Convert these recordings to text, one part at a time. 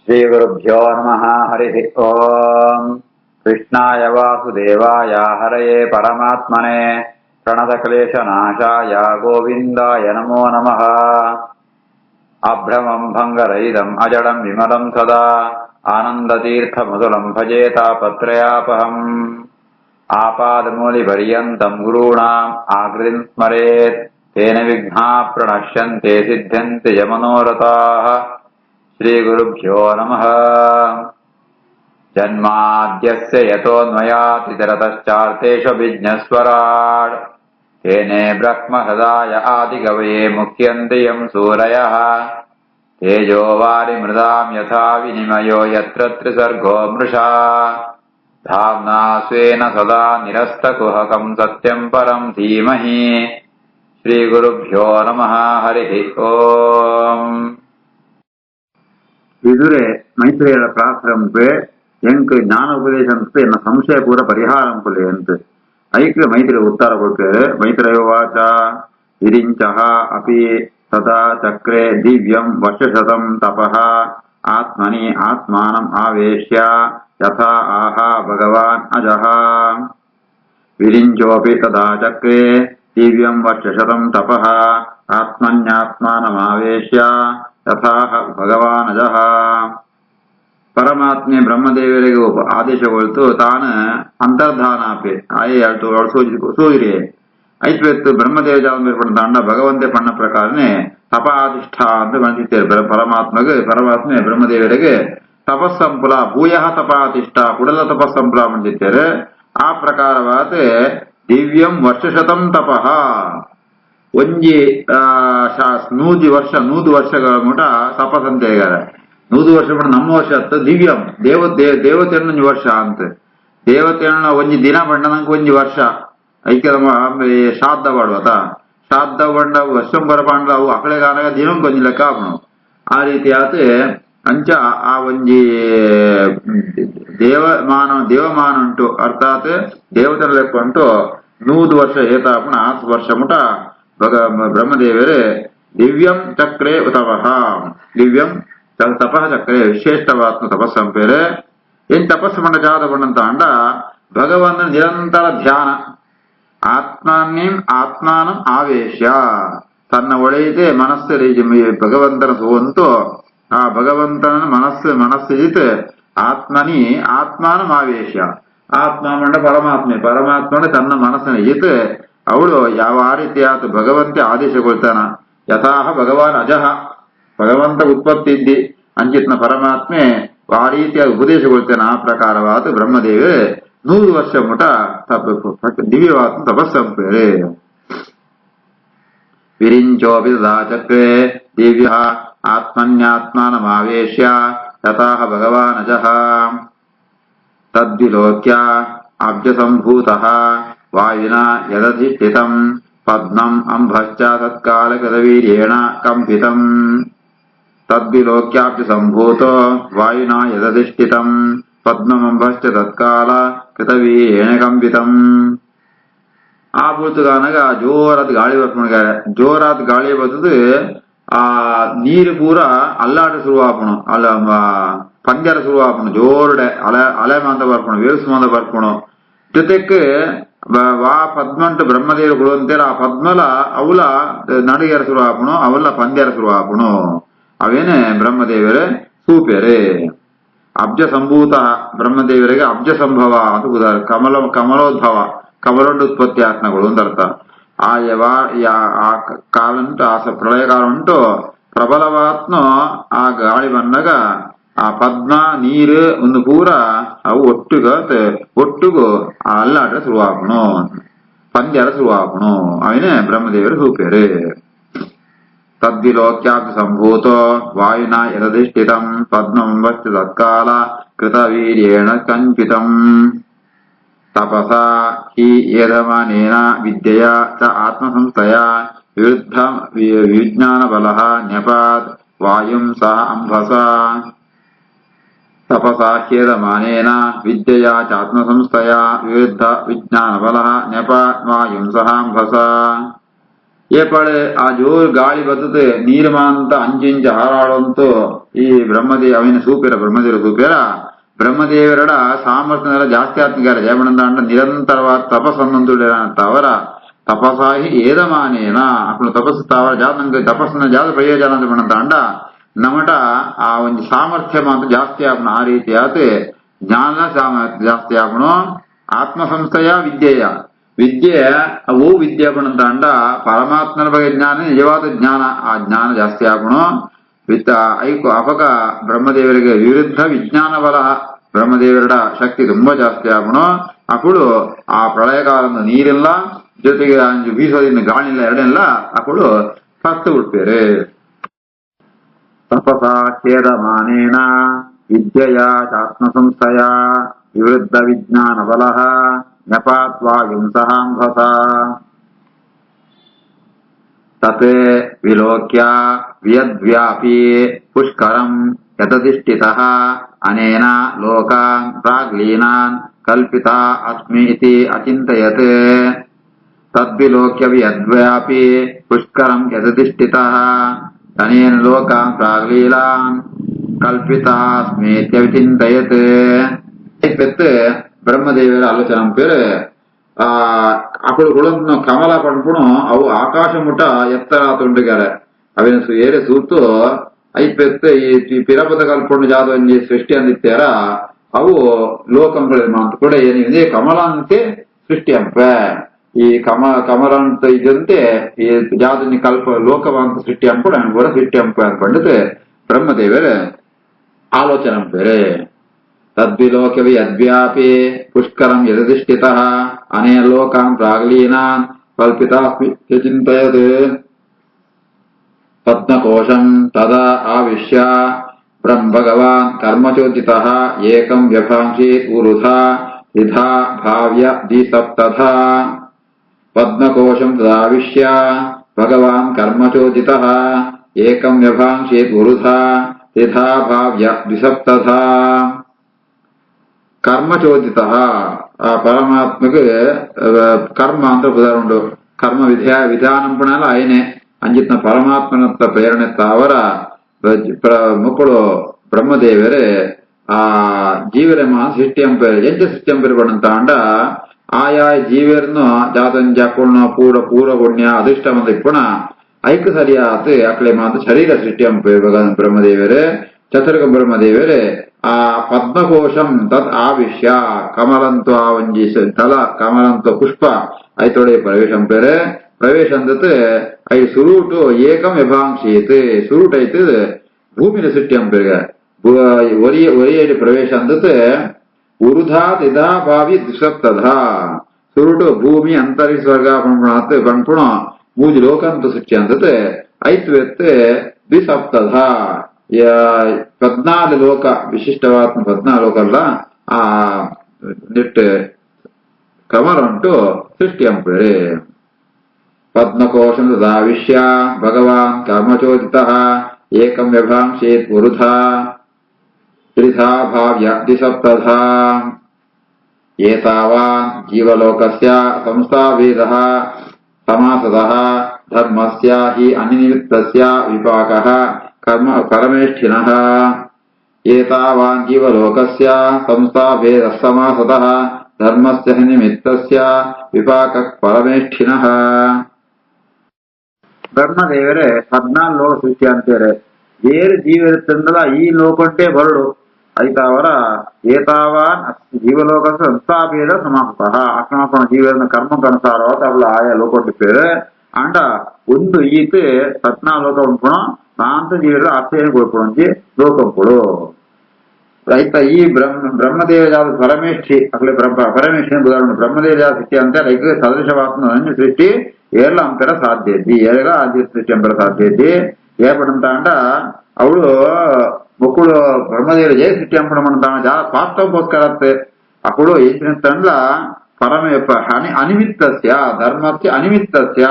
श्रीगुरुभ्यो नमः। हरिः ओम्। कृष्णाय वासुदेवाय हरये परमात्मने प्रणतक्लेशनाशाय गोविन्दाय नमो नमः। अभ्रमम् भङ्गरहितम् अजडम् विमलम् सदा आनन्दतीर्थमधुरम् भजे तापत्रयापहम्। आपादमूलिपर्यन्तम् गुरूणाम् आकृतिम् स्मरेत् तेन विघ्नाः प्रणश्यन्ते सिद्ध्यन्ति च मनोरथाः। श्रीगुरुभ्यो नमः। जन्माद्यस्य यतोऽन्वयातितरतश्चार्थेष्वभिज्ञस्वराट् तेने ब्रह्महृदाय आदिकवये मुह्यन्ति यम् सूरयः। तेजो वारिमृदाम् यथा विनिमयो यत्र त्रिसर्गो मृषा धाम्ना स्वेन सदा निरस्तकुहकम् सत्यम् परम् धीमहि। श्रीगुरुभ्यो नमः। हरिः ओम्. இதுரே மைத்ரேயர பிரார்த்தனை எனக்கு ஞான உபதேசம் என்ன ಸಂಶಯಪೂರ ಪರಿಹಾರಂ ಕುಲೆಯಂತ ಐಕ್ಯ ಮೈತ್ರಿ ಉತ್ತರ ಕೊಡ್ತಾರೆ. ಮೈತ್ರೇಯೋವಾಚ ವಿರಿಂಚಃ ಅಪಿ ಸದಾ ಚಕ್ರೆ ದಿವ್ಯಂ ವರ್ಷಶತಂ ತಪಃ ಆತ್ಮನಿ ಆತ್ಮಾನಂ ಆವೇಶ್ಯ ಯಥಾ ಆಹ ಭಗವಾನ್ ಅಜಃ. ವಿರಿಂಚೋಪಿ ತದಾ ಚಕ್ರೆ ದಿವ್ಯಂ ವರ್ಷಶತಂ ತಪಃ ಆತ್ಮನ್ಯಾತ್ಮಾನಂ ಆವೇಶ್ಯ ಯಥಾಹ ಭಗವಾನಜಃ. ಪರಮಾತ್ಮೆ ಬ್ರಹ್ಮದೇವರಿಗೆ ಆದೇಶಗೊಳ್ತು ತಾನು ಅಂತರ್ಧಾನ ಆಪೆ ಆಯೆ ಸೂಜಿರೆ ಐತ್ವೆತ್ತು ಬ್ರಹ್ಮದೇವ ಜಾಲ ಪಣ್ಣ ಭಗವಂತೆ ಪಣ್ಣ ಪ್ರಕಾರನೇ ತಪಾಧಿಷ್ಠ ಅಂತ ಬಂದಿದ್ದೇವೆ. ಪರಮಾತ್ಮೆ ಬ್ರಹ್ಮದೇವರಿಗೆ ತಪಸ್ಸಂಪುಲ ಭೂಯ ತಪಾಧಿಷ್ಠ ಕುಡಲ ತಪಸ್ಸಂಪುಲ ಬಂದಿದ್ದೇವೆ. ಆ ಪ್ರಕಾರವಾದ ದಿವ್ಯಂ ವರ್ಷಶತಂ ತಪಃ ಒಂಜಿ 100 ವರ್ಷಗಳ ಮುಟ ತಪಸ್ಸಂತ ಹೇಗಾರೆ. 100 ವರ್ಷ ಪಡ ನಮ್ಮ ವರ್ಷ ಅತ್ತ ದಿವ್ಯಂ ದೇವತೆಣ್ಣ ವರ್ಷ ಅಂತ ದೇವತೆಣ್ಣ ಒಂಜಿ ದಿನ ಪಂಡ ನಂಗೆ ಒಂಜಿ ವರ್ಷ ಐಕ್ಯದ ಶ್ರಾದ್ದ ಮಾಡುವತ ಶ್ರಾದ್ದ ಪಂಡ ವರ್ಷಂಬರ ಪಾಂಡ ಅವು ಅಕಳೆಗಾನಾಗ ದಿನ ಕೊಂಚ ಲೆಕ್ಕ ಹಾಕೋಣ. ಆ ರೀತಿ ಆತ ಅಂಚ ಆ ಒಂಜಿ ದೇವಮಾನ ಉಂಟು ಅರ್ಥಾತ್ ದೇವತೆನ ಲೆಕ್ಕ ಉಂಟು 100 ವರ್ಷ ಏತಾಪಣ 10 ವರ್ಷ ಮುಟ ಬ್ರಹ್ಮದೇವರೇ ದಿವ್ಯಂ ಚಕ್ರೆ ತಪಃ ದಿವ್ಯಂ ತಪಃ ಚಕ್ರೆ ವಿಶೇಷವಾತ್ಮ ತಪಸ್ಸಂಪೇರೆ ಏನ್ ತಪಸ್ಸು ಪಂಡ ಜಾದ ಪಂಡಂತ ಅಂಡ ಭಗವಂತನ ನಿರಂತರ ಧ್ಯಾನ ಆತ್ಮಾನಂ ಆವೇಶ ತನ್ನ ಒಳೆಯದೆ ಮನಸ್ಸು ಭಗವಂತನ ಸೋಂತು ಆ ಭಗವಂತನ ಮನಸ್ಸಿಜಿತ್ ಆತ್ಮನಿ ಆತ್ಮಾನಂ ಆವೇಶ ಆತ್ಮ ಮಂಡ ಪರಮಾತ್ಮನ ತನ್ನ ಮನಸ್ಸಿನ ಜಿತ್ ಅವಳು ಯಾವ ರೀತಿ ಆತ ಭಗವಂತೆ ಆದೇಶಗೊಳ್ತಾನ ಯಥಾಹ ಭಗವಾನ್ ಅಜಃ ಭಗವಂತ ಉತ್ಪತ್ತಿ ಇದ್ದಿ ಅಂಚಿತ್ನ ಪರಮಾತ್ಮೆ ಆ ರೀತಿಯಾಗಿ ಉಪದೇಶಗೊಳ್ತಾನೆ. ಆ ಪ್ರಕಾರವಾದ ಬ್ರಹ್ಮದೇವಿ 100 ವರ್ಷ ಮುಟ ದಿವ್ಯವಾದ ತಪಸ್ಸಂಪೇರೆ. ವಿರಿಂಚೋಪಿ ತದಾ ಚಕ್ರೆ ದಿವ್ಯ ಆತ್ಮನ್ಯಾತ್ಮಾನಮಾವೇಶ್ಯ ಯಥಾಹ ಭಗವಾನ್ ಅಜಃ. ತದ್ವಿಲೋಕ್ಯ ಅಬ್ಜಸಂಭೂತಃ ವಾಯುನಾ ಯದಧಿಷ್ಠಿತಂ ಪದ್ಮಂ ಅಂಭಶ್ಚ ತತ್ಕಾಲಕೃತವೀರ್ಯೇಣ ಕಂಪಿತಂ. ತದ್ವಿಲೋಕ್ಯಾಪ್ಯ ಸಂಭೂತೋ ವಾಯುನಾ ಯದಧಿಷ್ಠಿತಂ ಪದ್ಮಮಂಭಶ್ಚ ತತ್ಕಾಲ ಕೃತವೀರ್ಯೇಣ ಕಂಪಿತಂ. ಆ ಬೂತುಗಾನಾಗ ಜೋರಾದ ಗಾಳಿ ಬರ್ಪಣಗಾರ ಜೋರಾದ ಗಾಳಿ ಬರ್ತದೆ. ಆ ನೀರು ಪೂರ ಅಲ್ಲಾಟ ಶುರುವಾಪಣು ಅಲ್ಲ ಪಂಜರ ಶುರುವಾಪಣು ಜೋರಡೆ ಅಲೆ ಮಾಂತ ಬರ್ಪಣು ವೇವ್ಸ್ ಮಾಂತ ಬರ್ಪಣು ಜೊತೆಗೆ ವಾ ಪದ್ಮಂಟು ಬ್ರಹ್ಮದೇವರು ಅಂತೇಳಿ ಆ ಪದ್ಮಲ ಅವಲ ನಡಿಗೆರ ಶುರುವಾಪಣು ಅವಲ್ಲ ಪಂದ್ಯರ ಶುರುವಾಪಣು ಅವೇನೆ ಬ್ರಹ್ಮದೇವರೇ ಸೂಪ್ಯರೇ. ಅಬ್ಜ ಸಂಭೂತ ಬ್ರಹ್ಮದೇವರಿಗೆ ಅಬ್ಜ ಸಂಭವ ಅಂತ ಉದಾಹರಣೆ. ಕಮಲೋದ್ಭವ ಕಮಲೊಂದು ಉತ್ಪತ್ತಿ ಆತ್ಮಗಳು ಅಂದರ್ಥ. ಆ ಕಾಲ ಉಂಟು ಆ ಪ್ರಳಯ ಕಾಲ ಉಂಟು ಪ್ರಬಲವಾತ್ಮ ಆ ಗಾಳಿ ಬಂದಾಗ ಆ ಪದ್ಮ ನೀರು ಒಂದು ಪೂರ ಅವು ಒಟ್ಟುಗು ಆ ಅಲ್ಲಾಟ ಶುರುವಾಪಣು ಪಂದ್ಯರ ಶುರುವಾಪಣು ಅವನೇ ಬ್ರಹ್ಮದೇವರು ಸೂಪ್ಯರೇ. ತದ್ವಿಲೋಕ್ಯಾಪ್ಯ ಸಂಭೂತೋ ವಾಯುನಾ ಯದಧಿಷ್ಠಿತಂ ಪದ್ಮಂಭಶ್ಚ ತತ್ಕಾಲ ಕೃತವೀರ್ಯೇಣ ಕಂಪಿತಂ. ತಪಸಾ ಹಿ ಏಧಮಾನೇನ ವಿದ್ಯೆಯ ಚ ಆತ್ಮಸಂಸ್ಥಯ ವಿರುದ್ಧ ವಿಜ್ಞಾನಬಲಃ ನ್ಯಪಾತ್ ವಾಯುಂ ಸಹ ಅಂಭಸ. ತಪಸಾ ಹ್ಯೇಧಮಾನೇನ ವಿದ್ಯೆಯ ಚ ಆತ್ಮಸಂಸ್ಥಯ ವಿರುದ್ಧ ವಿಜ್ಞಾನಬಲಃ ನ್ಯಪಾತ್ ವಾಯುಂ ಸಹ ಅಂಭಸ. ಏಪಳೆ ಆ ಜೋರು ಗಾಳಿ ಬರ್ತದೆ ನೀರು ಮಾಂತ ಅಂಚಿಂಚ ಹಾರಾಡಂತೂ ಈ ಅವನ ಸೂಪೇರ ಬ್ರಹ್ಮದೇವರ ಸೂಪೇರ ಬ್ರಹ್ಮದೇವರ ಸಾಮರ್ಥ್ಯ ಜಾಸ್ತಿ ಆಗ್ತಿದ್ದಾರೆ ಜಯಮಣಂದ ಅಂಡ ನಿರಂತರವಾದ ತಪಸ್ಸನ್ನಂತ ಅವರ ತಪಸಾಹಿ ಏದಮಾನೇನ ಅಪ್ಪಳು ತಪಸ್ಸು ಅವರ ಜಾತ ನಂಗೆ ತಪಸ್ಸಿನ ಜಾತ ಪ್ರಯೋಜನ ಅಂತ ಮಾಡಂತ ಅಂಡ ನಮಟ ಆ ಒಂದು ಸಾಮರ್ಥ್ಯ ಮಾತ್ರ ಜಾಸ್ತಿ ಆಗ್ನು ಆ ರೀತಿ ಆತ ಜ್ಞಾನ ಸಾಮರ್ಥ್ಯ ಜಾಸ್ತಿ ಆಗ್ನು ಆತ್ಮ ಸಂಸ್ಥೆಯ ವಿದ್ಯೆ ಅವು ವಿದ್ಯೆ ಬಂತ ಅಂಡ ಪರಮಾತ್ಮನ ಬಗ್ಗೆ ಜ್ಞಾನ ನಿಜವಾದ ಜ್ಞಾನ ಆ ಜ್ಞಾನ ಜಾಸ್ತಿ ಆಗ್ನು ಐಕು ಅಪಗ ಬ್ರಹ್ಮದೇವರಿಗೆ ವಿರುದ್ಧ ವಿಜ್ಞಾನ ಬಲ ಬ್ರಹ್ಮದೇವರ ಶಕ್ತಿ ತುಂಬಾ ಜಾಸ್ತಿ ಆಗ್ನು ಅಪ್ಪಳು ಆ ಪ್ರಳಯಕಾಲದ ನೀರಿಲ್ಲ ಜೊತೆಗೆ ಬೀಸೋದಿಂದ ಗಾಳಿಲ್ಲ ಎರಡೆಲ್ಲ ಅಪ್ಪಳು ಸತ್ತು ಬಿಡ್ತೇರೆ ತಪಸಾ ಛೇದಮಾನೇನ ವಿದ್ಯೆಯ ಆತ್ಮ ಸಂಸ್ಥೆಯ ವಿರುದ್ಧ ವಿಜ್ಞಾನ ಬಲ ನ್ಯಪಾತ್ವಾ ಹಿಂಸಹಾಂಭಸ ತತ್ ವಿಲೋಕ್ಯ ವಿಯದ್ವ್ಯಾಪಿ ಪುಷ್ಕರಂ ಯತಧಿಷ್ಠಿತಃ ಅನೇನ ಲೋಕಾನ್ ಪ್ರಾಗ್ಲೀನಾನ್ ಕಲ್ಪಿತ ಅಸ್ಮಿ ಇತಿ ಅಚಿಂತಯತ್ ತದ್ವಿಲೋಕ್ಯ ವಿಯದ್ವ್ಯಾಪಿ ಪುಷ್ಕರಂ ಯತಧಿಷ್ಠಿತಃ ಅನೇನ ಲೋಕಾನ್ ಪ್ರಾಗ್ಲೀನಾನ್ ಕಲ್ಪಿತ ಅಸ್ಮಿ ಇತಿ ಅಚಿಂತಯತ್ ಬ್ರಹ್ಮದೇವರ ಆಲೋಚನೆ పేరు అప్పుడు కూడా కమల పండును అవు ఆకాశ ముఠ ఎత్తరాతుండగార అవి ఏరే సూత్తు అయిపోతే ఈ పిరపద కల్పొండు జాతని సృష్ಟಿ ಅಂದಿತ್ತಾರ ಅವು ಲೋಕಂಗಳು ಅಂತ ಕೂಡ ಏನಿದೆ ಕಮಲ ಅಂತೆ ಸೃಷ್ಟಿ ಅಂಪ ಈ ಕಮಲ ಅಂತ ಇದಂತೆ ಈ ಜಾತನಿ ಕಲ್ಪ ಲೋಕವಂತ ಸೃಷ್ಟಿ ಅಂಪು ಕೂಡ ಸೃಷ್ಟಿ ಅಂಪ ಅನ್ಕೊಂಡಿದ್ದು ಬ್ರಹ್ಮದೇವರ ಆಲೋಚನೆ ಬೇರೆ ತದ್ವಿಲೋಕ್ಯ ಯದ್ವ್ಯಾಪಿ ಪುಷ್ಕರಂ ಯದಧಿಷ್ಠಿತಃ ಅನೇನ ಲೋಕಾನ್ ಪ್ರಾಗ್ಲೀನಾನ್ ಕಲ್ಪಿತಾಸ್ಮಿ ಚಿಂತಯತ್ ಪದ್ಮಕೋಶಂ ತದಾ ಆವಿಶ್ಯ ಭಗವಾನ್ ಕರ್ಮಚೋದಿತಃ ಏಕಂ ವ್ಯಭಾಂಸಿ ಊರುಧಾ ತ್ರಿಧಾ ಭಾವ್ಯ ದ್ವಿಸಪ್ತಧಾ ಪದ್ಮಕೋಶಂ ತದಾವಿಶ್ಯ ಭಗವಾನ್ ಕರ್ಮಚೋದಿತಃ ಏಕಂ ವ್ಯಭಾಂಸಿ ಊರುಧಾ ತ್ರಿಧಾ ಭಾವ್ಯ ದ್ವಿಸಪ್ತಧಾ ಕರ್ಮಚೋದಿತ ಆ ಪರಮಾತ್ಮಗೆ ಕರ್ಮ ಅಂತ ಉದಾಹರಣೆ ಕರ್ಮ ವಿಧಾನಂ ಪುಣಲ್ಲ ఆయనే ಅಂಜಿತ್ನ ಪರಮಾತ್ಮನತ್ತ ಪ್ರೇರಣೆತ್ತ ಅವರ ಮಕ್ಕಳು ಬ್ರಹ್ಮದೇವರೇ ಆ ಜೀವರ ಸೃಷ್ಟಿ ಅಂಪೇರು ಎಂಚ ಸೃಷ್ಟಿ ಅಂಪೇರು ಪಡಂತ ಅಂಡ ಆಯಾ ಜೀವರನ್ನು ಜಾತನ್ ಜಾಕೊಳ್ನ ಪೂರ ಪುಣ್ಯ ಅದೃಷ್ಟ ಮಂದ ಇಪ್ಪುಣ ಐಕ್ ಸರಿಯಾತ್ ಅಕ್ಲೆ ಮಾತು ಶರೀರ ಸೃಷ್ಟಿ ಅಂಪೇರು ಬ್ರಹ್ಮದೇವರೇ ಚತುರ್ಗ ಬ್ರಹ್ಮದೇವರೇ ಆ ಪದ್ಮಕೋಶಂ ತತ್ ಆವಿಶ್ಯ ಕಮಲಂತು ಆ ಒಂಜಿ ತಲ ಕಮಲಂತು ಪುಷ್ಪ ಐತೊಡೆ ಪ್ರವೇಶಂ ಪೇರೆ ಪ್ರವೇಶ ಅಂದತ್ ಐ ಸುರುಟು ಏಕಂ ವಿಭಾಂಶೀತ್ ಸುರುಟ್ ಐತ್ ಭೂಮಿನ ಸೃಷ್ಟಿ ಅಂಪೇಗ ಒರಿಯಡಿ ಪ್ರವೇಶ ಅಂದತ್ ಉರುಧಾ ತಿಧಾ ಭಾವಿ ದ್ವಿಸಪ್ತಧಾ ಸುರುಟು ಭೂಮಿ ಅಂತರಿಕ್ಷ ಸ್ವರ್ಗ ಪಂಪುಣ ಮೂಜಿ ಲೋಕಂತು ಸೃಷ್ಟಿ ಅಂದತ್ ಐತ್ ವೆತ್ ದ್ವಿಸಪ್ತಧಾ 14 ಲೋಕ ವಿಶಿಷ್ಟವಾದ 14 ಲೋಕ ಅಲ್ಲ ಆ ನಿಟ್ ಕಮಲ ಉಂಟು ಸೃಷ್ಟಿ ಅಂಪೇರೆ ಪದ್ಮಕೋಶಂ ತದಾವಿಶ್ಯ ಭಗವಾನ್ ಕರ್ಮಚೋದಿತಃ ಏಕಂ ವ್ಯಭಾಂಸೇತ್ ಉರುಧಾ ತ್ರಿಧಾ ಭಾವ್ಯ ದ್ವಿಸಪ್ತಧಾ ಏತಾವಾನ್ ಜೀವಲೋಕಸ್ಯ ಸಂಸ್ಥಾಭೇದಃ ಸಮಾಸದಃ ಧರ್ಮಸ್ಯ ಹಿ ಅನಿಮಿತ್ತಸ್ಯ ವಿಪಾಕಃ ಕರ್ಮ ಪರಮೇಷ್ಠಿನಃ ಏತಾವಾನ್ ಜೀವಲೋಕಸ್ಯ ಸಂಸ್ಥಾಭೇದಃ ಸಮಾಸದಃ ಧರ್ಮಸ್ಯ ಹಿ ನಿಮಿತ್ತಸ್ಯ ವಿಪಾಕಃ ಪರಮೇಷ್ಠಿನಃ ಬ್ರಹ್ಮದೇವರೇ 14 ಲೋಕ ಸೃಷ್ಟಿ ಅಂತಾರೆ ಬೇರೆ ಜೀವ ಇರುತ್ತಂದಲ್ಲ ಈ ಲೋಕಂಟೆ ಬರಡು ಐತಾವರ ಏತಾವಾನ್ ಜೀವಲೋಕ ಸಂಸ್ಥಾಭೇದ ಸಮಾಸತಃ ಅಕ್ರಮಪಣ ಜೀವನ ಕರ್ಮಕ್ಕನುಸಾರವಾದ ಅವಳ ಆಯಾ ಲೋಕಂಟೆ ಪೇರು ಅಂಡ ಒಂದು ಈತೆ 14 ಲೋಕ ಉಂಟು ನಾಂತ ಜೀವರ ಆಶ್ಚರ್ಯ ಕೊಡ್ಕೊಳಂಜಿ ಲೋಕಂಪುಳು ರೈತ ಈ ಬ್ರಹ್ಮದೇವ ಜಾತ ಪರಮೇಷ್ಠಿ ಅಕ್ಲೆ ಪರಮೇಷ್ಠಿ ಉದಾಹರಣೆ ಬ್ರಹ್ಮದೇವ ಜಾತ ಸೃಷ್ಟಿ ಅಂತ ಲೈಕ್ ಸದೃಶವಾತ್ಮ ಸೃಷ್ಟಿ ಏರ್ಲ ಅಂಪೆರ ಸಾಧ್ಯ ಇದ್ದಿ ಏರಗ ಆದ್ಯ ಸೃಷ್ಟಿ ಅಂಪೆರ ಸಾಧ್ಯ ಇದ್ದಿ ಏಪಡಂತ ಅಂಡ ಅವಳು ಮಕ್ಕಳು ಬ್ರಹ್ಮದೇವ ಜಯ ಸೃಷ್ಟಿ ಅಂಪಡಮಂತ ಜಾ ವಾಸ್ತವಕ್ಕೋಸ್ಕರ ಅಕ್ಕಳು ಏನ್ ತಂಡ್ಲ ಪರಮೇ ಅನಿಮಿತ್ತಸ್ಯ ಧರ್ಮಸ್ಯ ಅನಿಮಿತ್ತಸ್ಯ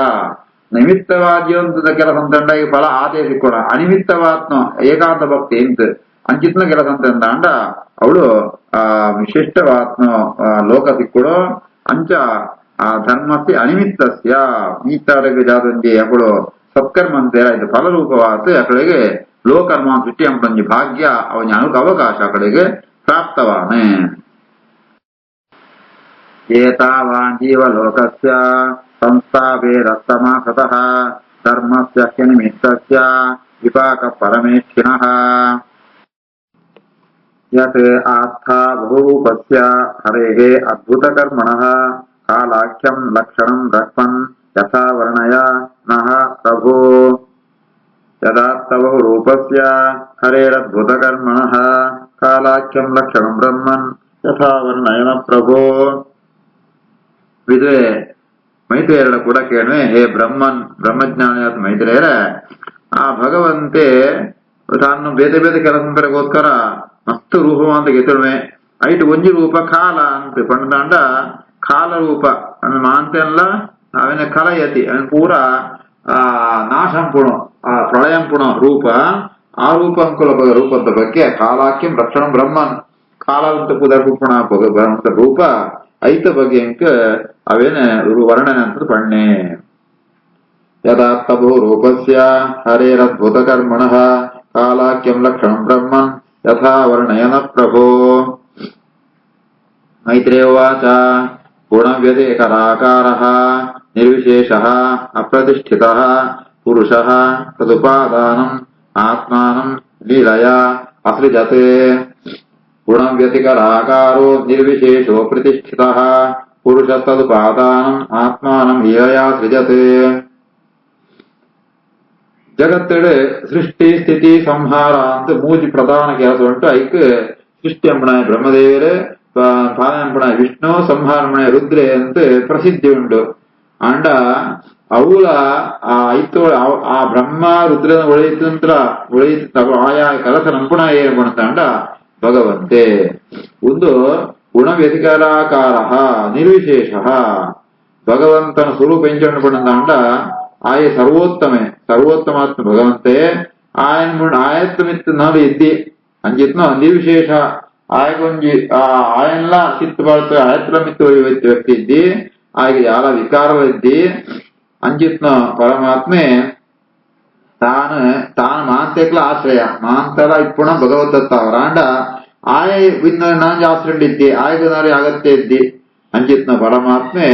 ನಿಮಿತ್ತವಾದ್ಯಂತದ ಕೆಲಸ ತಂಡಾಗಿ ಫಲ ಆದೇಶಿಕೊಡ ಅನಿಮಿತ್ತವಾತ್ಮ ಏಕಾಂತ ಭಕ್ತಿ ಎಂತ ಅಂಚಿತ್ನ ಕೆಲಸ ಅಂತ ಅಂಡ ಅವಳು ಆ ವಿಶಿಷ್ಟವಾತ್ಮ ಲೋಕ ಸಿಕ್ಕೊಡು ಅಂಚ ಆ ಧರ್ಮಸ್ಯ ಅನಿಮಿತ್ತಸ್ಯ ಮೀತಾಡಗೆ ಜಾತಂಜಿ ಅವಳು ಸತ್ಕರ್ಮ ಅಂತ ಇದು ಫಲರೂಪವಾದ ಆ ಕಡೆಗೆ ಲೋಕರ್ಮ ಸೃಷ್ಟಿ ಎಂಬ ಭಾಗ್ಯ ಅವನ ಅವಕಾಶ ಆ ಕಡೆಗೆ ಪ್ರಾಪ್ತವಾನೆ. ಏತಾವಾನ್ ಜೀವಲೋಕಸ್ಯ ಸಂಸ್ಥಾಪೇರಸ್ತಮಾಸತಃ ಧರ್ಮಸ್ಯ ನಿಮಿತ್ತಸ್ಯ ವಿಪಾಕ ಪರಮೇಷ್ಠಿನಃ ಯತ್ ಆಸ್ಥಾ ಬಹುರೂಪಸ್ಯ ಹರೇಃ ಅದ್ಭುತಕರ್ಮಣಃ ಕಾಲಾಖ್ಯಂ ಲಕ್ಷಣಂ ಬ್ರಹ್ಮನ್ ಯಥಾ ವರ್ಣಯ ನಃ ಪ್ರಭೋ. ಯದಾರ್ಥಬಹುರೂಪಸ್ಯ ಹರೇರದ್ಭುತಕರ್ಮಣಃ ಕಾಲಾಖ್ಯಂ ಲಕ್ಷಣಂ ಬ್ರಹ್ಮನ್ ಯಥಾ ವರ್ಣಯನ ಪ್ರಭೋ. ವಿದುವೆ ಮೈತ್ರೇಯರ ಕೂಡ ಕೇಳುವೆ, ಹೇ ಬ್ರಹ್ಮಜ್ಞಾನಿಯಾದ ಮೈತ್ರೇಯರ, ಆ ಭಗವಂತೆ ತಾನು ಬೇತೆ ಬೇತೆ ಕೆಲಸಗೋಸ್ಕರ ಮಸ್ತ್ ರೂಪ ಅಂತ ಗೆತ್ತಳುವೆ. ಐಟ್ ಒಂಜಿ ರೂಪ ಕಾಲ ಅಂತ ಪಂಡ ಕಾಲ ರೂಪ ಮಾಂತೆಲ್ಲ ಅವನ ಕಲಯತಿ ಅವನ ಪೂರ ನಾಶಂಪುಣ ಪ್ರಳಯಂಪುಣ ರೂಪ. ಆ ರೂಪ ಅಂಕುಲ ರೂಪದ ಬಗ್ಗೆ ಕಾಲಾಕ್ಯಂ ರಕ್ಷಣ ಬ್ರಹ್ಮನ್ ಕಾಲವಂತ ಪುದರ್ಪುಣ ಭಗವಂತ ರೂಪ ಐತ ಬಗ್ಗೆ ಅಂಕ ಅವೇನ ವರ್ಣನೆ ಅಂತ ಪಣ್ಣೆ. ಯದಾರ್ಥಭೂ ರೂಪಸ್ಯ ಹರೇರದ್ಭುತಕರ್ಮಣಃ ಕಾಲಾಕ್ಯಂ ಲಕ್ಷಣಂ ಬ್ರಹ್ಮನ್ ಯಥಾ ವರ್ಣಯನ ಪ್ರಭೋ. ಮೈತ್ರೇಯೋವಾಚ ಗುಣವ್ಯತಿಕರಾಕಾರಃ ನಿರ್ವಿಶೇಷಃ ಅಪ್ರತಿಷ್ಠಿತಃ ಪುರುಷಃ ತದುಪಾದಾನಂ ಆತ್ಮಾನಂ ಲೀಲಯಾ ಅಸೃಜತೆ. ಗುಣವ್ಯತಿಕರಾಕಾರೋ ನಿರ್ವಿಶೇಷೋ ಪ್ರತಿಷ್ಠಿತಃ ಪುರುಷ ತದುಪಾದಾನಂ ಆತ್ಮಾನಂ ಲೀಲಯಾ ಸೃಜತೆ. ಜಗತ್ತಡೆ ಸೃಷ್ಟಿ ಸ್ಥಿತಿ ಸಂಹಾರ ಅಂತ ಮೂಜಿ ಪ್ರಧಾನ ಕೆಲಸ ಉಂಟು. ಐಕ್ ಸೃಷ್ಟಿ ಎಂಬುಣಾಯ ಬ್ರಹ್ಮದೇವರೇ, ಪಾಲ ಎಂಬುಣಾಯ ವಿಷ್ಣು, ಸಂಹಾರ ಎಂಬುಣಾಯ ರುದ್ರೆ ಅಂತ ಪ್ರಸಿದ್ಧಿ ಉಂಟು. ಅಂಡ ಅವಳ ಆ ಬ್ರಹ್ಮ ರುದ್ರನ ಒಳೆಯಿತ ಆಯಾ ಕೆಲಸ ನಂಪುಣ ಏನು ಅಂಡ ಭಗವಂತೆ. ಒಂದು ಗುಣವ್ಯತಿಕರಾಕಾರ ನಿರ್ವಿಶೇಷ ಭಗವಂತನ ಸ್ವರೂಪ ಎಂಚಂಡು ಪಂಡ ಆಯ ಸರ್ವೋತ್ತಮಾತ್ಮ ಭಗವಂತೆ ಆಯತ್ತಮಿತ್ತು ನಾವು ಇದ್ದಿ ಅಂಜಿತ್ನ ನಿರ್ವಿಶೇಷ ಆಯಗೊಂಜಿ ಆಯನ್ಲ ಸಿತ್ತು ಬಾಳ್ತ ಆಯತ್ರ ಮಿತ್ತು ವ್ಯಕ್ತಿ ಇದ್ದಿ ಆಯ್ಗೆ ಯಾಲ ವಿಕಾರವ ಇದ್ದಿ ಅಂಜಿತ್ನ ಪರಮಾತ್ಮೆ ತಾನು ಮಾಂತೆಕ್ಲ ಆಶ್ರಯ ಮಾಂತಲ ಇಪ್ಪುಣ ಭಗವದತ್ತ ಅವರಾಂಡ ಆಯ ನಾಂಜಿ ಆಶ್ರಯ ಇದ್ದಿ ಆಯ್ಗನಾರಿ ಅಗತ್ಯ ಇದ್ದಿ ಅಂಜಿತ್ನ ಪರಮಾತ್ಮೆ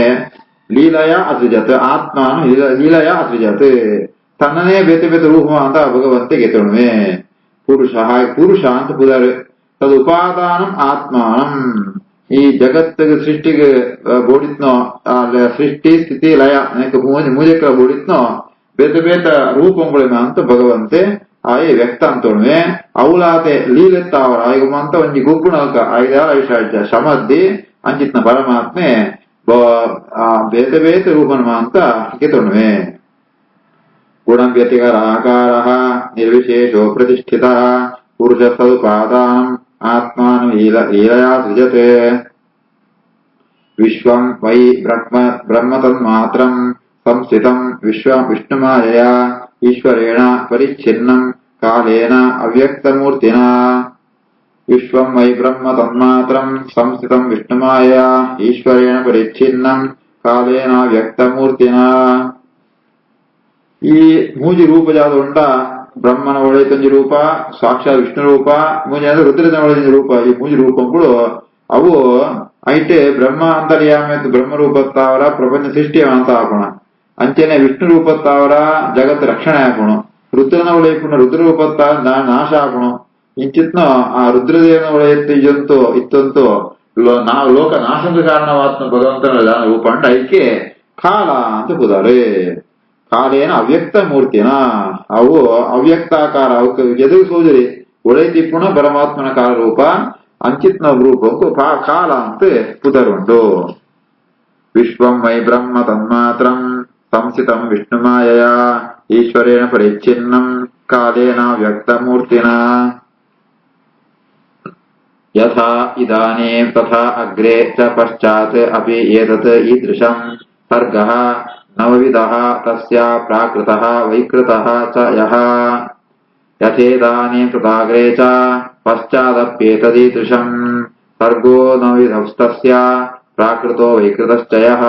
ಲೀಲಯ ಅಸೃಜತ್ ಆತ್ಮಾನು ಲೀಲಯ ಅಸೃಜತ್ ತನ್ನನೇ ಬೇತೆ ಬೇತೆ ರೂಪ ಅಂತ ಭಗವಂತೆ ಗೆತುಣುವೆ. ಪುರುಷ ಅಂತ ಪುದರ್ ತದುಪಾದಾನಂ ಆತ್ಮಾನಂ ಈ ಜಗತ್ತಿಗೆ ಸೃಷ್ಟಿಗೆ ಬೋಡಿತ್ನೋ ಸೃಷ್ಟಿ ಸ್ಥಿತಿ ಲಯ ಮೂಜಕ ಬೋಡಿತ್ನೋ ಬೇತೆ ಬೇತ ರೂಪಂಗಳಿನ ಅಂತ ಭಗವಂತೆ ಆಯೆ ವ್ಯಕ್ತ ಅಂತೋಣುವೆ. ಅವಳಾತೆ ಲೀಲೆತ್ತಾವರ ಆಯ್ಗ ಅಂತ ಒಂಜಿ ಗುಗ್ಗುಣಕ ಐದಾರ ವಿಷಯ ಸಮದ್ದಿ ಅಂಚಿತ್ನ ಪರಮಾತ್ಮೆ ಬೇತೆ ಬೇತೆ ರೂಪನ ಅಂತ ಗೆತುಣುವೆ. ಗುಣವ್ಯತಿಕರಾಕಾರ ನಿರ್ವಿಶೇಷೋ ಪ್ರತಿಷ್ಠಿತಃ ಪುರುಷ ತದುಪಾದಾನಂ ಆತ್ಮಾನು ಲೀಲಯಾ ಸೃಜತೆ. ವಿಶ್ವಂ ವೈ ಬ್ರಹ್ಮತನ್ಮಾತ್ರಂ ಸಂಸ್ಥಿತಂ ವಿಷ್ಣುಮಾಯಯಾ ಈಶ್ವರೇಣ ಪರಿಚ್ಛಿನ್ನಂ ಕಾಲೇನ ಅವ್ಯಕ್ತಮೂರ್ತಿನಾ. ವಿಶ್ವಂ ವೈ ಬ್ರಹ್ಮ ತನ್ಮಾತ್ರಂ ಸಂಸ್ಥಿತಂ ವಿಷ್ಣುಮಾಯಯಾ ಈಶ್ವರೇಣ ಪರಿಚ್ಛಿನ್ನಂ ಕಾಲೇನ ವ್ಯಕ್ತಮೂರ್ತಿನಾ. ಈ ಮೂಜಿ ರೂಪ ಜಾದ ಉಂಡ ಬ್ರಹ್ಮನ ಒಳೆತಂಜಿ ರೂಪ, ಸಾಕ್ಷಾತ್ ವಿಷ್ಣು ರೂಪ, ಮೂಜಿ ಅಂದ್ರೆ ರುದ್ರನ ಒಳೆತಂಜಿ ರೂಪ. ಈ ಮೂಜಿ ರೂಪಗಳು ಅವು ಐಟೆ ಬ್ರಹ್ಮ ಅಂತರ್ಯಾಮಿ ಬ್ರಹ್ಮ ರೂಪತ್ತಾವರ ಪ್ರಪಂಚ ಸೃಷ್ಟಿ ಅಂತ ಹಾಕೋಣ. ಅಂಚೆನೆ ವಿಷ್ಣು ರೂಪತ್ತಾವರ ಜಗತ್ ರಕ್ಷಣೆ ಹಾಕೋಣ. ರುದ್ರನ ಒಳೆಪುಣ ರುದ್ರ ರೂಪತ್ತ ನಾಶ ಹಾಕೋಣ. ಇಂಚಿತ್ನ ಆ ರುದ್ರದೇವನ ಒಳೆಯಂತೂ ಇತ್ತಂತೂ ನಾವು ಲೋಕ ನಾಶದ ಕಾರಣವಾತ್ಮ ಭಗವಂತನ ರೂಪ ಅಂಡ ಐಕೆ ಕಾಲ ಅಂತ ಕೂದಾರೆ. ಕಾಲೇನ ಅವ್ಯಕ್ತ ಮೂರ್ತಿನ ಅವು ಅವ್ಯಕ್ತಾಕಾರ ಅವಕ್ಕೆ ಎದುರು ಸೋದರಿ ಒಳೈತಿ ಪುಣ ಪರಮಾತ್ಮನ ಕಾಲ ರೂಪ ಅಂಚಿತ್ನ ರೂಪಕ್ಕೂ ಕಾಲ ಅಂತ ಪುದರುಂಟು. ವಿಶ್ವಂ ವೈ ಬ್ರಹ್ಮ ತನ್ಮಾತ್ರಂ ಸಂಸ್ಥಿತಂ ವಿಷ್ಣುಮಾಯಯಾ ಈಶ್ವರೇಣ ಪರಿಚ್ಛಿನ್ನಂ ಕಾಲೇನ ವ್ಯಕ್ತ ಮೂರ್ತಿನ. ಯಥಾ ಇದಾನೀಂ ತಥಾ ಅಗ್ರೆ ಚ ಪಶ್ಚಾತ್ ಅಪಿ ಏತತ್ ಈದೃಶಂ ಸರ್ಗಃ ನವವಿಧಃ ತಸ್ಯ ಪ್ರಾಕೃತಃ ವೈಕೃತಃ ಚ ಯಃ. ಯಥೇದಾನೀಂ ತಥಾಗ್ರೆ ಚ ಪಶ್ಚಾದಪ್ಯೇತದೀದೃಶಂ ಸರ್ಗೋ ನವವಿಧಸ್ತಸ್ಯ ಪ್ರಾಕೃತೋ ವೈಕೃತಶ್ಚ ಯಃ.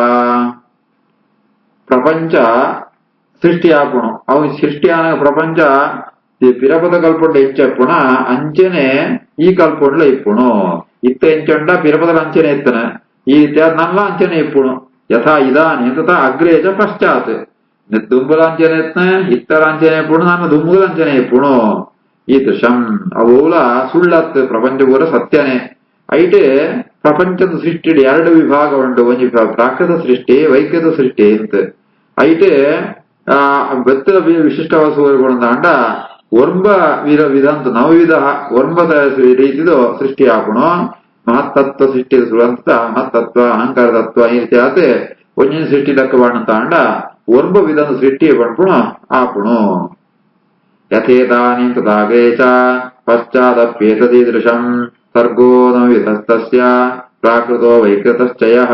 ಪ್ರಪಂಚ సృష్టి ఆపును అవి సృష్టి అనే ప్రపంచ ఈ పిరపద కల్పండు ఎంచెప్పున అంచెనే ఈ కల్పండులో ఇప్పును ఇత్త ఎంచెండ పిరపదల అంచెనే ఎత్తన ఈ నల్ల అంచెనే ఇప్పును యథా ఇదాని తథా అగ్రే చ పశ్చాత్ దుంబుల అంచెనే ఎత్తన ఇత్తర అంచెనే ఇప్పుడు నన్ను దుమ్ముల అంచెనే ఇప్పుడు ఈ దృశ్యం అవోల ಸುಳ್ಳತ್ ಪ್ರಪಂಚ ಕೂಡ ಸತ್ಯನೇ అయితే ಪ್ರಪಂಚದ ಸೃಷ್ಟಿ ಎರಡು ವಿಭಾಗ ಉಂಟು ಒಂದು ಪ್ರಾಕೃತ ಸೃಷ್ಟಿ ವೈಕೃತ ಸೃಷ್ಟಿ ಅಂತ అయితే ಬೆತ್ತದ ವಿಶಿಷ್ಟ ವಸ್ತುಗಳು ಅಂಡ ಒರ್ಬ ವಿಧಂತ ನವವಿಧ ಒರ್ಬದ ರೀತಿದು ಸೃಷ್ಟಿ ಆಪುಣು ಮಹತ್ತತ್ವ ಸೃಷ್ಟಿ ಸುಳಂತ ಮಹತ್ತತ್ವ ಅಹಂಕಾರ ತತ್ವ ಈ ರೀತಿ ಆತೆ ಒಂದಿನ ಸೃಷ್ಟಿ ಲೆಕ್ಕ ಬಾಣಂತ ಅಂಡ ಒರ್ಬ ವಿಧದ ಸೃಷ್ಟಿ ಪಡ್ಪುಣು ಆಪುಣು ಯಥೇತಾನಿ ತದಾಗ್ರೇ ಚ ಪಶ್ಚಾದಪ್ಯೇತದೀದೃಶಂ ಸರ್ಗೋ ನವಿಧಸ್ತಸ್ಯ ಪ್ರಾಕೃತೋ ವೈಕೃತಶ್ಚಯಃ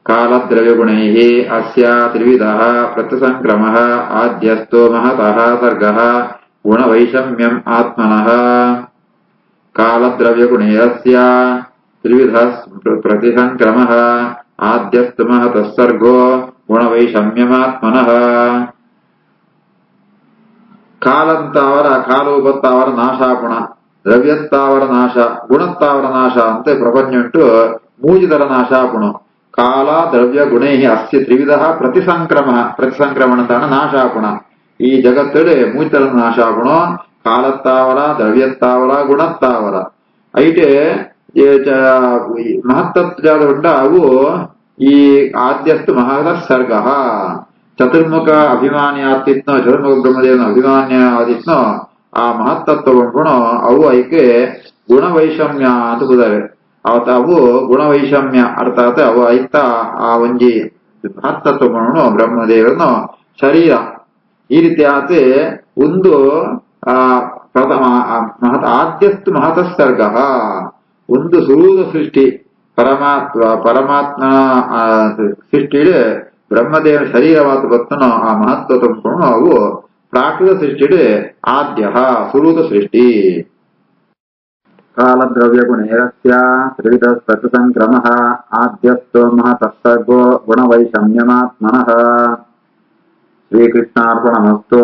ಕಾಲದ್ರವ್ಯಗುಣೈಃ ಅಸ್ಯ ತ್ರಿವಿಧಃ ಪ್ರತಿಸಂಕ್ರಮಃ ಆದ್ಯಸ್ಥೋ ಮಹತಃ ಸರ್ಗಃ ಗುಣವೈಷಮ್ಯಂ ಆತ್ಮನಃ ಕಾಲದ್ರವ್ಯಗುಣೇಯಸ್ಯ ತ್ರಿವಿಧಃ ಪ್ರತಿಸಂಕ್ರಮಃ ಆದ್ಯಸ್ಥೋ ಮಹತಃ ಸರ್ಗೋ ಗುಣವೈಷಮ್ಯಂ ಆತ್ಮನಃ ಕಾಲಂತಾವರ ಕಾಲೋಪತ್ತಾವರ ನಾಶಾಪುಣ ದ್ರವ್ಯತ್ತಾವರ ನಾಶ ಗುಣತ್ತಾವರ ನಾಶ ಅಂತ ಪ್ರಪಂಚ ಉಂಟು ಮೂಜಿದರ ನಾಶಾಪುಣ ಕಾಲ ದ್ರವ್ಯ ಗುಣೈ ಅಸ್ಯ ತ್ರಿವಿಧ ಪ್ರತಿಸಂಕ್ರಮಣ ಅಂತಾಣ ನಾಶಾಪುಣ ಈ ಜಗತ್ತಡೆ ಮೂಜಿದರ ನಾಶಾಪುಣ ಕಾಲತ್ತಾವರ ದ್ರವ್ಯತ್ತಾವರ ಗುಣತ್ತಾವರ ಐಟೆ ಮಹತ್ತತ್ವ ಉಂಟ ಅವು ಈ ಆದ್ಯಸ್ತು ಮಹದ ಸರ್ಗ ಚತುರ್ಮುಖ ಅಭಿಮಾನಿ ಆತಿತ್ನೋ ಚತುರ್ಮುಖ ಬ್ರಹ್ಮದೇವನ ಅಭಿಮಾನ್ಯ ಆದಿತ್ನೋ ಆ ಮಹತ್ತತ್ವ ಅವು ಐಕೆ ಗುಣವೈಷಮ್ಯ ಅಂತ ಬುದಾವೆ ಅವತ್ತ ಅವು ಗುಣವೈಷಮ್ಯ ಅರ್ಥಾತ್ ಅವು ಐತ ಆ ಒಂಜಿ ಮಹತ್ತತ್ವ ಬ್ರಹ್ಮದೇವನ ಶರೀರ ಈ ರೀತಿ ಆತೆ ಒಂದು ಪ್ರಥಮ ಆದ್ಯಸ್ತು ಮಹತಸ್ಸರ್ಗ ಒಂದು ಸುರೂದ ಸೃಷ್ಟಿ ಪರಮಾತ್ಮ ಸೃಷ್ಟಿಡ್ ಬ್ರಹ್ಮದೇವನ ಶರೀರವಾದ ಬರ್ತನೋ ಆ ಮಹತ್ವ ಅವು ಪ್ರಾಕೃತ ಸೃಷ್ಟಿಡ್ ಆದ್ಯ ಸುರೂತ ಸೃಷ್ಟಿ ಕಾಲದ್ರವ್ಯಗುಣೇರಸ್ಯ ತ್ರಿವಿಧ ಪ್ರತಿಸಂಕ್ರಮಃ ಆದ್ಯಸ್ಥೋ ಮಹತಃ ಸರ್ಗೋ ಗುಣವೈಷಮ್ಯಮಾತ್ಮನಃ ಶ್ರೀಕೃಷ್ಣಾರ್ಪಣಮಸ್ತು.